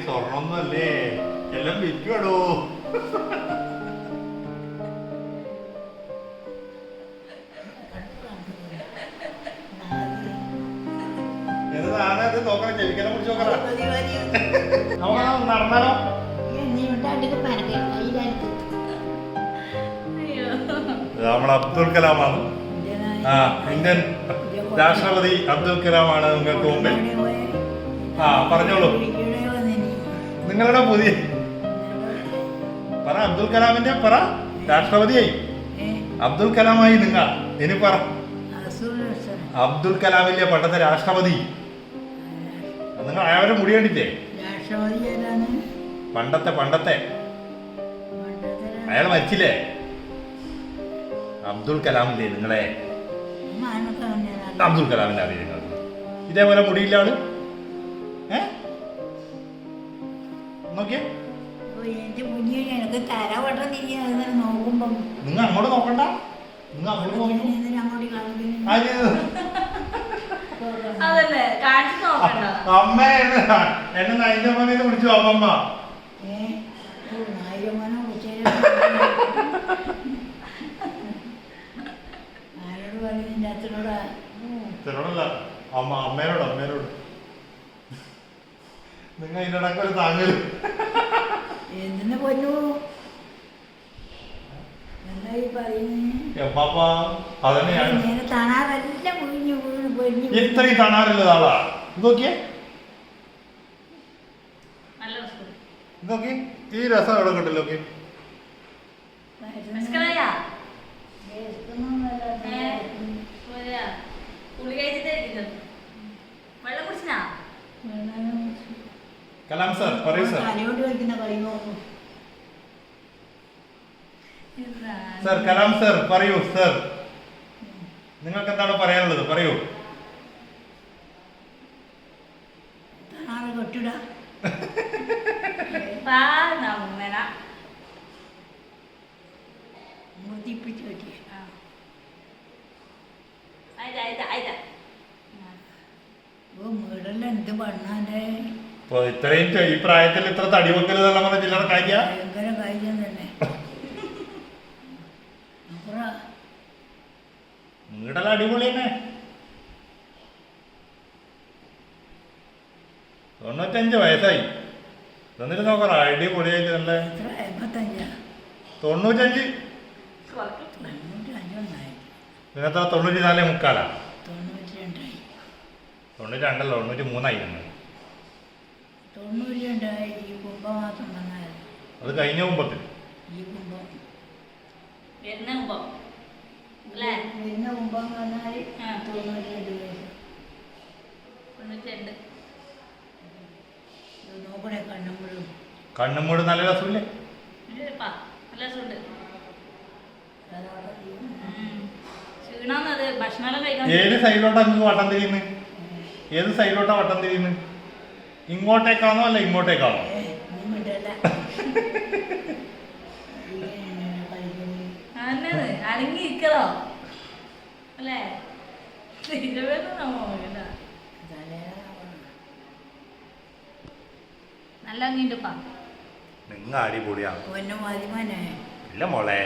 സ്വർണ്ണൊന്നുമല്ലേ, എല്ലാം വിൽക്കുവാടോ. നോക്കണം, ചെവിക്കനെ കുറിച്ച് നോക്കണം. നമുക്ക് നടന്നാലോ? നമ്മളെ അബ്ദുൽ കലാമാണ്, ഇന്ത്യൻ രാഷ്ട്രപതി അബ്ദുൽ കലാമാണ് നിങ്ങൾക്ക് മുമ്പിൽ. പറഞ്ഞോളൂ, നിങ്ങളുടെ പുതിയ പറ. അബ്ദുൽ കലാമിന്റെ പറ, രാഷ്ട്രപതിയായി അബ്ദുൽ കലാമായി നിങ്ങൾ ഇനി പറ. അബ്ദുൽ കലാമിന്റെ പണ്ടത്തെ രാഷ്ട്രപതി നിങ്ങൾ അയാളുടെ മുടി കണ്ടില്ലേ? പണ്ടത്തെ അയാൾ മരിച്ചില്ലേ? അബ്ദുൽ കലാമില്ലേ നിങ്ങളെ? അബ്ദുൽ കലാമിന്റെ അറിയാം നിങ്ങൾ. ഇതേപോലെ മുടിയില്ല ആള്. നോക്കിയേ, നിങ്ങൾ അങ്ങോട്ട് നോക്കണ്ട, നിങ്ങൾ അങ്ങോട്ട് നോക്കൂ. അമ്മ എന്നെ നൈജമ്മനെ വിളിച്ചു. അമ്മമ്മ അച്ഛനോടല്ല, അമ്മേനോട്. നിങ്ങൾ ഇതിനടക്കൊരു താങ്ങല് എന്തിനു പൊന്നു ഇത്രയും തണാറുള്ളതാളാ. നോക്കിയേ, നോക്കി ഈ രസം എവിടെ കിട്ടില്ല. നോക്കി കലാം സർ പറയൂ. സർ കലാം സർ പറയൂ. സർ നിങ്ങൾക്ക് എന്താണ് പറയാനുള്ളത്? പറയൂ. ഇത്രയും ഈ പ്രായത്തിൽ ഇത്ര തടി വെക്കരുതല്ല പറഞ്ഞ ചില്ലറ കാര്യം തന്നെ. നീടല അടിപൊളി തന്നെ. 95 വയസ്സായി. എന്നിട്ട് നോക്കറ അടിപൊളിയായിട്ട് നല്ല 95. പിന്നത്ര 94 മുക്കാലാ. 92അല്ല, 93 അത് കഴിഞ്ഞ കുമ്പത്തിൽ. കണ്ണുമൂട് നല്ല രസമില്ലേ? ഏത് സൈഡിലോട്ടാ നിങ്ങൾക്ക് വട്ടം തിരിയുന്നു? ഏത് സൈഡിലോട്ടാ വട്ടം തിരിയുന്നു? ഇങ്ങോട്ടേക്കാണോ അല്ല ഇങ്ങോട്ടേക്കാണോ? അടങ്ങിയിരിക്കലോ അല്ലേ? നല്ല അങ്ങിട്ടുപ്പാ. നിങ്ങൾ അടിപൊളിയാണ്. ഇല്ല മോളെ,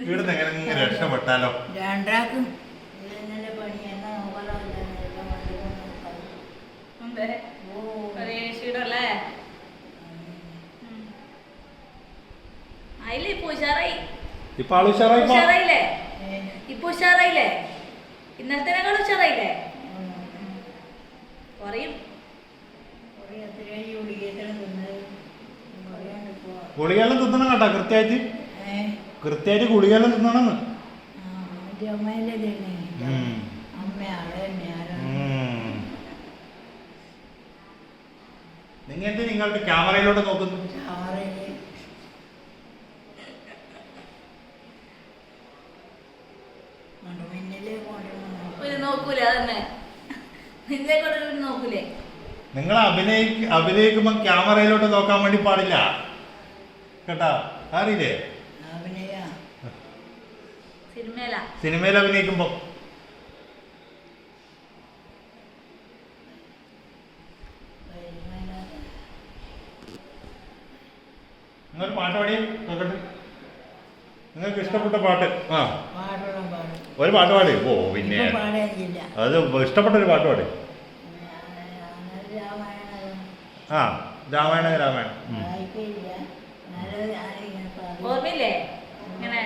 ഇവിടുന്ന് എങ്ങനെ രക്ഷപ്പെട്ടാലോ? ഇന്നലത്തേക്കാൾ ഉഷാറായില്ലേ? പറയും ഗുളികെല്ലാം തിന്നണം കേട്ടോ, കൃത്യമായിട്ട് ഗുളികെല്ലാം തിന്നണം. നിങ്ങൾ എന്ത് നിങ്ങളുടെ ക്യാമറയിലോട്ട് നോക്കുന്നു? നോക്കൂലേ? അതന്നെ നോക്കൂലേ? നിങ്ങൾ അഭിനയിക്കുമ്പോ ക്യാമറയിലോട്ട് നോക്കാൻ വേണ്ടി പാടില്ല കേട്ടാ, അറിയില്ലേ? സിനിമയിൽ അഭിനയിക്കുമ്പോ നിങ്ങൾ പാട്ട് പാടി നോക്കട്ടെ. നിങ്ങൾക്ക് ഇഷ്ടപ്പെട്ട പാട്ട്. ആ പാടണം പാടും. ഒരു പാട്ട് പാടി. ഓ പിന്നെ ഇപ്പൊ പാടാനില്ല. അത് ഇഷ്ടപ്പെട്ട ഒരു പാട്ട് പാടി. രാമായണം ആ രാമായണ രാമായണം. വായിക്കില്ല. നല്ലത് ആരെങ്കിലും പറയും. ഓർമ്മയില്ലേ ഇങ്ങനെ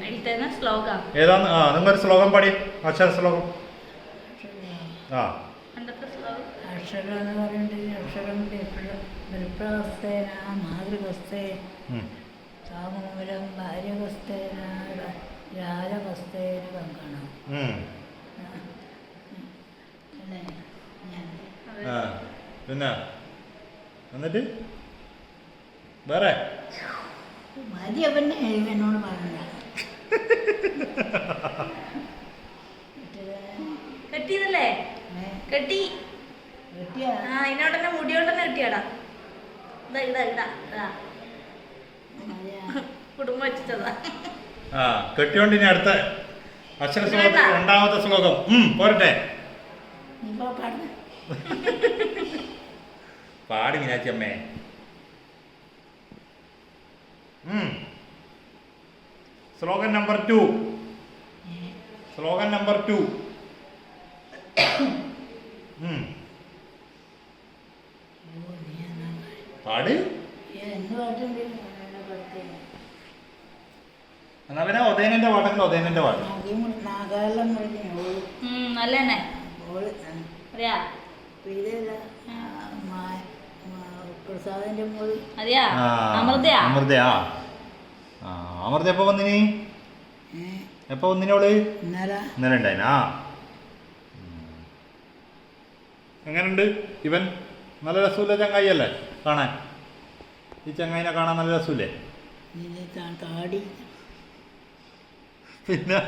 എഴുതുന്ന ശ്ലോകം ഏതാന്ന്? ആ നിങ്ങളൊരു ശ്ലോകം പാടി. അക്ഷര ശ്ലോകം. ആ എന്തൊക്കെ ശ്ലോകം? അക്ഷരം എന്ന് പറയുന്നത് അക്ഷരം വിപ്രവസ്ഥേന മാതൃവസ്ഥേ ഉം. സാമൂലം ഭാര്യവസ്ഥേന രാജവസ്ഥേന കങ്കണം. ഉം. അല്ലേ ഞാൻ ആ പിന്നെ എന്നിട്ട് വേറെ മതി അവന്നെ എന്നോട് പറഞ്ഞ കെട്ടിയതല്ലേ? കെട്ടി. കിട്ടിയാ ആ ഇതിനോടന്നെ മുടിയോണ്ടന്നെ കെട്ടിയാടാ. ഇതാ ഇതാ ഇതാ ഇതാ കുടുംബം വെച്ചതാ. ആ കെട്ടിയോണ്ട് ഇനി അടുത്ത അക്ഷര ശ്ലോകത്തിൽ രണ്ടാമത്തെ ശ്ലോകം. പോരട്ടെ ഇപ്പൊ പറഞ്ഞു പാടി മീനാച്ചി അമ്മേ. Slogan number 2. Slogan number 2. പാട്. എന്ത് പാട്ടുണ്ട് എന്നാ പിന്നെ ഉദയനന്റെ പാട്ടെങ്കിൽ ഉദയനന്റെ പാട്ട്. നാഗാലം മുഴുവൻ നല്ലതന്നെ ഓള് അറിയാ. ഇതല്ല പ്രസാദിന്റെ മോള് അറിയാ അമൃതയാ. അമൃതയാ. ആ അമൃത എപ്പോ വന്നിനി? എപ്പോ വന്നിനോള്? ഇന്നലെ ഇന്നലെ ഉണ്ടായിനാ. എങ്ങനുണ്ട് ഇവൻ? നല്ല രസമില്ല ചങ്ങായി അല്ലേ കാണാൻ? ഈ ചങ്ങായിനെ കാണാൻ നല്ല രസമില്ലേ? താടി പിന്നെ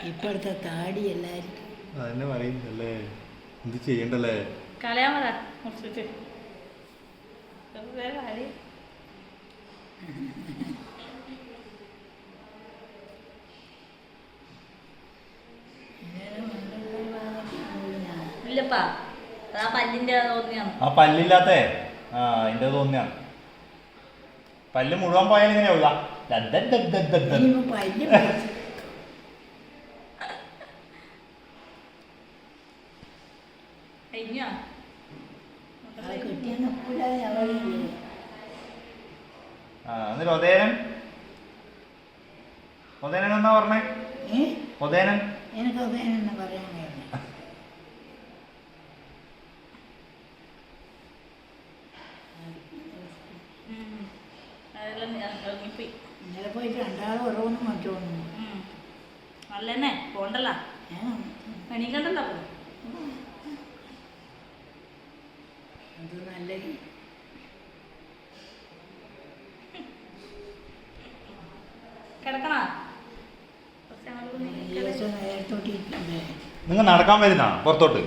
ഇപ്പോഴത്തെ താടി എല്ലാവർക്കും അതന്നെ പറയുന്നല്ലേ. എന്ത് ചെയ്യണ്ടല്ലേ? കളയാൻ പറ മുറിച്ചിട്ട്. വെറുതെ കാര്യം. ഇല്ലപ്പാ അത് ആ പല്ലിന്റെ തോന്നിയാണ്. ആ പല്ലില്ലാത്ത ആ അതിന്റെ തോന്നിയാണ്. പല്ല് മുഴുവൻ പോയാൽ ഇങ്ങനെയാവുക. ഇനിയിപ്പോ പല്ല് കഴിഞ്ഞോ? കിട്ടിയെന്ന് കൂടാതെ അവളില്ലേ ആ എന്നിട്ട് ഉദയനൻ ഉദയനൻ എന്നാ പറഞ്ഞേ? ഉദയനൻ എനിക്കൊക്കെ എന്ന് പറയാൻ കഴിയില്ല. അതെല്ലാം ഇറങ്ങിപ്പോയി. ഇന്നലെ പോയിട്ട് രണ്ടാളും ഓരോന്നും മറ്റോന്നു നല്ലതന്നെ പോണ്ടല്ല എണീക്കണ്ടല്ലോ. അത് നല്ല കിടക്കണ ദിവസം നേരത്തോട്ടിരിക്കണ്ടേ. നിങ്ങൾ നടക്കാൻ വരുന്ന പുറത്തോട്ട്?